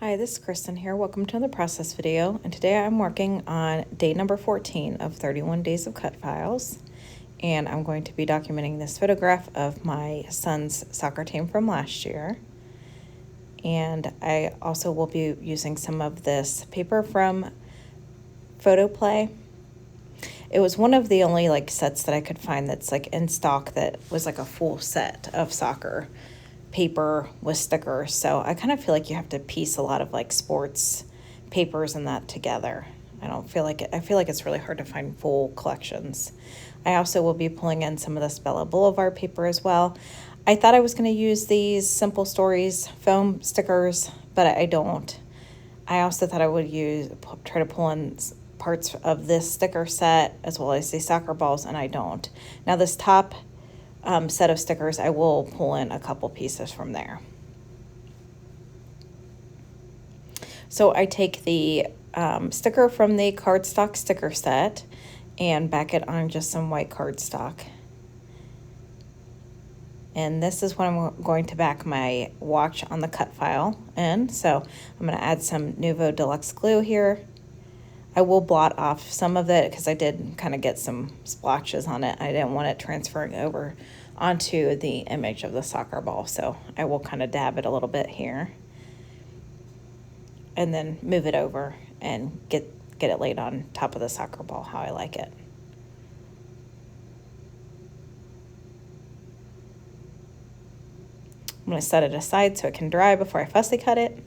Hi, this is Kristen here. Welcome to another process video. And today I'm working on day number 14 of 31 days of cut files. And I'm going to be documenting this photograph of my son's soccer team from last year. And I also will be using some of this paper from Photoplay. It was one of the only sets that I could find that's in stock that was a full set of soccer paper with stickers. So I kind of feel like you have to piece a lot of sports papers and that together. I feel like it's really hard to find full collections. I also will be pulling in some of this Bella Blvd paper as well. I thought I was going to use these Simple Stories foam stickers, but I don't. I also thought I would try to pull in parts of this sticker set as well as the soccer balls, and I don't. Now this top set of stickers, I will pull in a couple pieces from there. So I take the sticker from the cardstock sticker set and back it on just some white cardstock. And this is what I'm going to back my watch on the cut file in. So I'm going to add some Nuvo Deluxe glue here. I will blot off some of it because I did kind of get some splotches on it. I didn't want it transferring over onto the image of the soccer ball, so I will kind of dab it a little bit here and then move it over and get it laid on top of the soccer ball how I like it. I'm going to set it aside so it can dry before I fussy cut it.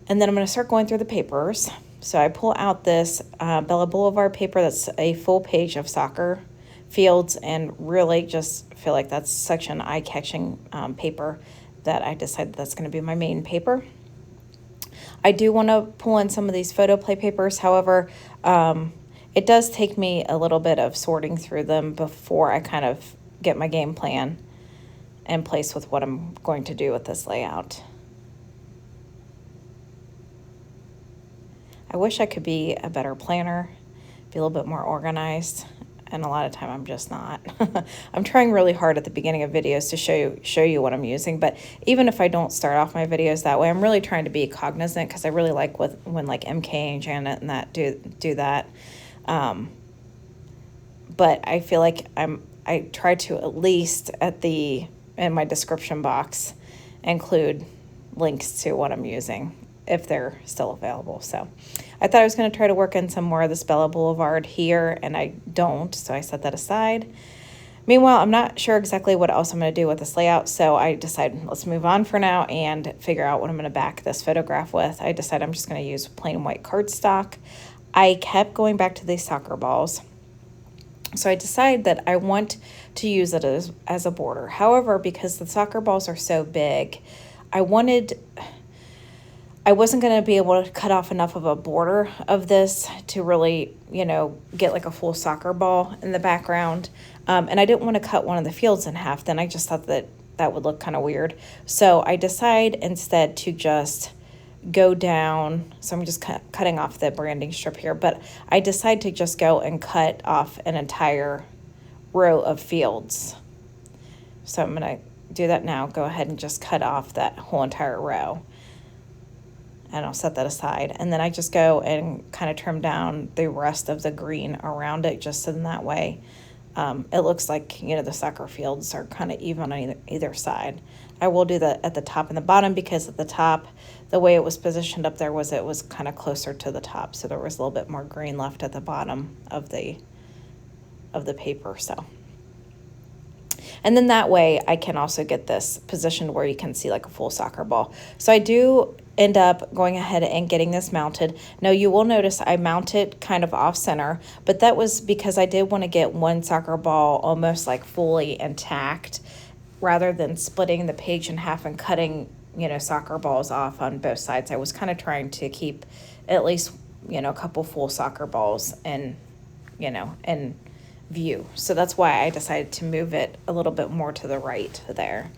And then I'm going to start going through the papers. So I pull out this Bella Blvd paper that's a full page of soccer fields, and really just feel like that's such an eye-catching paper that I decided that's going to be my main paper. I do want to pull in some of these Photoplay papers. However, it does take me a little bit of sorting through them before I kind of get my game plan in place with what I'm going to do with this layout. I wish I could be a better planner, be a little bit more organized, and a lot of time I'm just not. I'm trying really hard at the beginning of videos to show you what I'm using, but even if I don't start off my videos that way, I'm really trying to be cognizant because I really like when MK and Janet and that do that. But I feel like I try to at least in my description box include links to what I'm using if they're still available. So I thought I was going to try to work in some more of this Bella Blvd here, and I don't, so I set that aside. Meanwhile, I'm not sure exactly what else I'm going to do with this layout, so I decided let's move on for now and figure out what I'm going to back this photograph with. I decided I'm just going to use plain white cardstock. I kept going back to these soccer balls, so I decided that I want to use it as a border. However, because the soccer balls are so big, I wasn't going to be able to cut off enough of a border of this to really, get a full soccer ball in the background. And I didn't want to cut one of the fields in half. Then I just thought that would look kind of weird. So I decide instead to just go down. So I'm just cutting off the branding strip here. But I decide to just go and cut off an entire row of fields. So I'm going to do that now. Go ahead and just cut off that whole entire row. And I'll set that aside. And then I just go and kind of trim down the rest of the green around it, just so in that way it looks like, the soccer fields are kind of even on either side. I will do that at the top and the bottom because at the top, the way it was positioned up there it was kind of closer to the top. So there was a little bit more green left at the bottom of the paper. So. And then that way I can also get this positioned where you can see a full soccer ball. So I do end up going ahead and getting this mounted. Now you will notice I mounted kind of off center, but that was because I did want to get one soccer ball almost fully intact rather than splitting the page in half and cutting, soccer balls off on both sides. I was kind of trying to keep at least, a couple full soccer balls in view. So that's why I decided to move it a little bit more to the right there.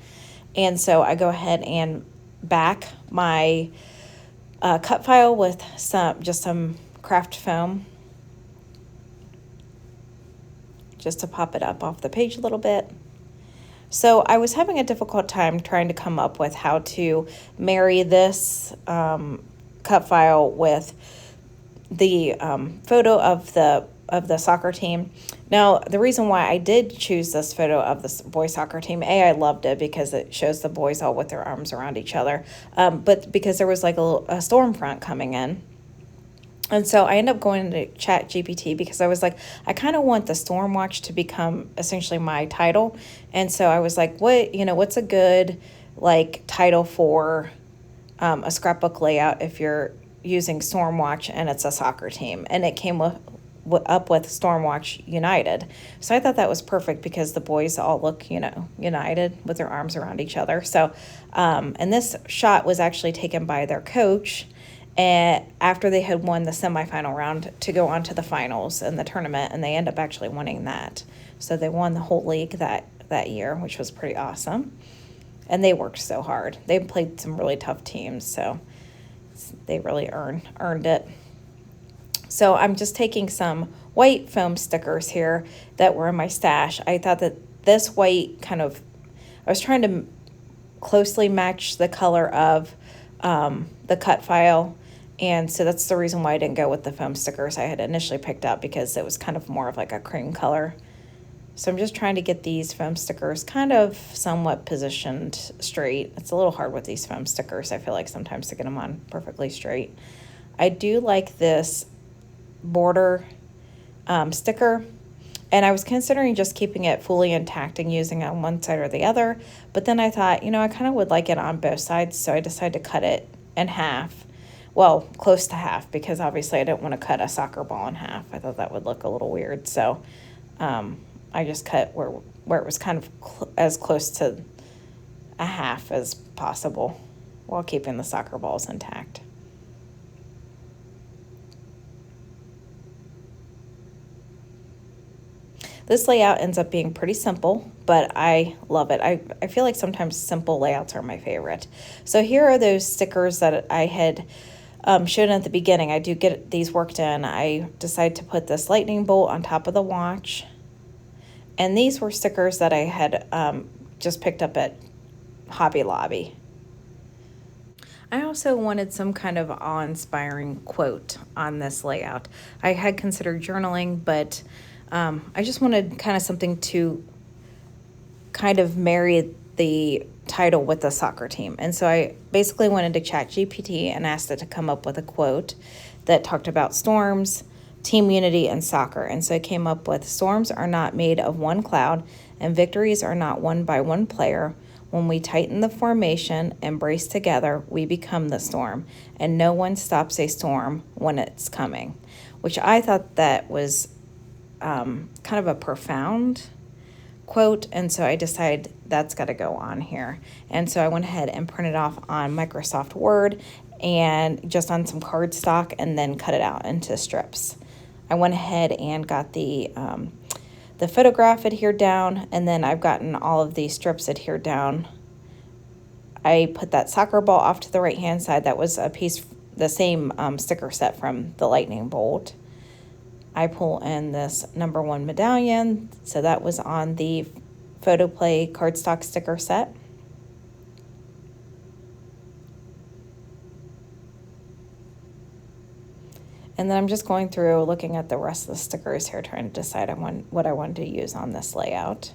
And so I go ahead and back my cut file with some craft foam just to pop it up off the page a little bit. So I was having a difficult time trying to come up with how to marry this cut file with the photo of the soccer team. Now, the reason why I did choose this photo of the boys soccer team, I loved it because it shows the boys all with their arms around each other, but because there was like a storm front coming in. And so I ended up going to Chat GPT because I was like, I kind of want the storm watch to become essentially my title. And so I was like, what's a good like title for a scrapbook layout if you're using Stormwatch and it's a soccer team? And it came up with Stormwatch United. So I thought that was perfect because the boys all look, united with their arms around each other. So, and this shot was actually taken by their coach, and after they had won the semifinal round to go on to the finals in the tournament, and they end up actually winning that. So they won the whole league that year, which was pretty awesome. And they worked so hard. They played some really tough teams, so they really earned it. So I'm just taking some white foam stickers here that were in my stash. I thought that this white I was trying to closely match the color of the cut file. And so that's the reason why I didn't go with the foam stickers I had initially picked up, because it was kind of more of like a cream color. So I'm just trying to get these foam stickers kind of somewhat positioned straight. It's a little hard with these foam stickers, I feel like, sometimes to get them on perfectly straight. I do like this border sticker, and I was considering just keeping it fully intact and using it on one side or the other, but then I thought, I kind of would like it on both sides, so I decided to cut it in half. Well, close to half, because obviously I didn't want to cut a soccer ball in half. I thought that would look a little weird, so I just cut where it was kind of as close to a half as possible while keeping the soccer balls intact. This layout ends up being pretty simple, but I love it. I feel like sometimes simple layouts are my favorite. So here are those stickers that I had shown at the beginning. I do get these worked in. I decided to put this lightning bolt on top of the watch. And these were stickers that I had just picked up at Hobby Lobby. I also wanted some kind of awe-inspiring quote on this layout. I had considered journaling, but I just wanted kind of something to kind of marry the title with the soccer team. And so I basically went into ChatGPT and asked it to come up with a quote that talked about storms, team unity, and soccer. And so I came up with, storms are not made of one cloud, and victories are not won by one player. When we tighten the formation and brace together, we become the storm, and no one stops a storm when it's coming, which I thought that was kind of a profound quote, and so I decided that's got to go on here. And so I went ahead and printed off on Microsoft Word and just on some cardstock, and then cut it out into strips. I went ahead and got the photograph adhered down, and then I've gotten all of these strips adhered down. I put that soccer ball off to the right hand side. That was a piece, the same sticker set from the lightning bolt. I pull in this #1 medallion, so that was on the Photoplay cardstock sticker set. And then I'm just going through looking at the rest of the stickers here, trying to decide what I wanted to use on this layout.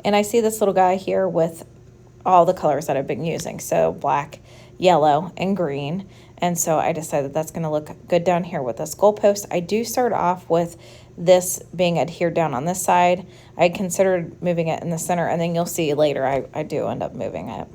And I see this little guy here with all the colors that I've been using, so black, yellow, and green. And so I decided that's going to look good down here with this goalpost. I do start off with this being adhered down on this side. I considered moving it in the center, and then you'll see later I do end up moving it.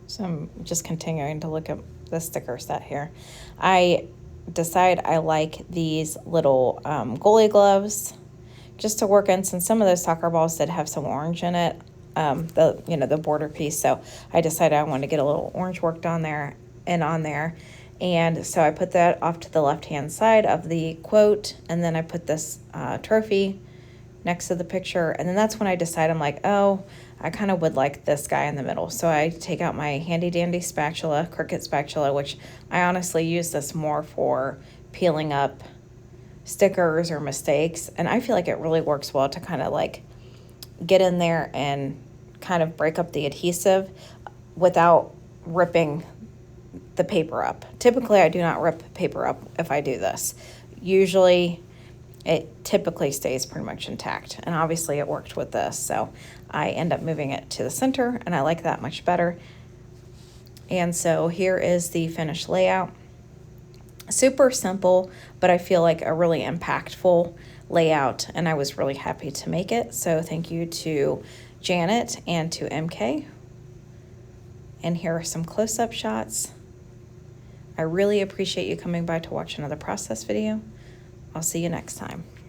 So I'm just continuing to look at the sticker set here. I decide I like these little goalie gloves just to work in, since some of those soccer balls did have some orange in it, the border piece. So I decided I wanted to get a little orange worked on there and on there. And so I put that off to the left-hand side of the quote, and then I put this trophy next to the picture. And then that's when I decide, I'm like, oh, I kind of would like this guy in the middle. So I take out my handy dandy spatula, Cricut spatula, which I honestly use this more for peeling up stickers or mistakes. And I feel like it really works well to kind of like get in there and kind of break up the adhesive without ripping the paper up. Typically, I do not rip paper up if I do this. Usually, it typically stays pretty much intact. And obviously, it worked with this. So I end up moving it to the center, and I like that much better. And so here is the finished layout. Super simple, but I feel like a really impactful layout, and I was really happy to make it. So thank you to Janet and to MK. And here are some close-up shots. I really appreciate you coming by to watch another process video. I'll see you next time.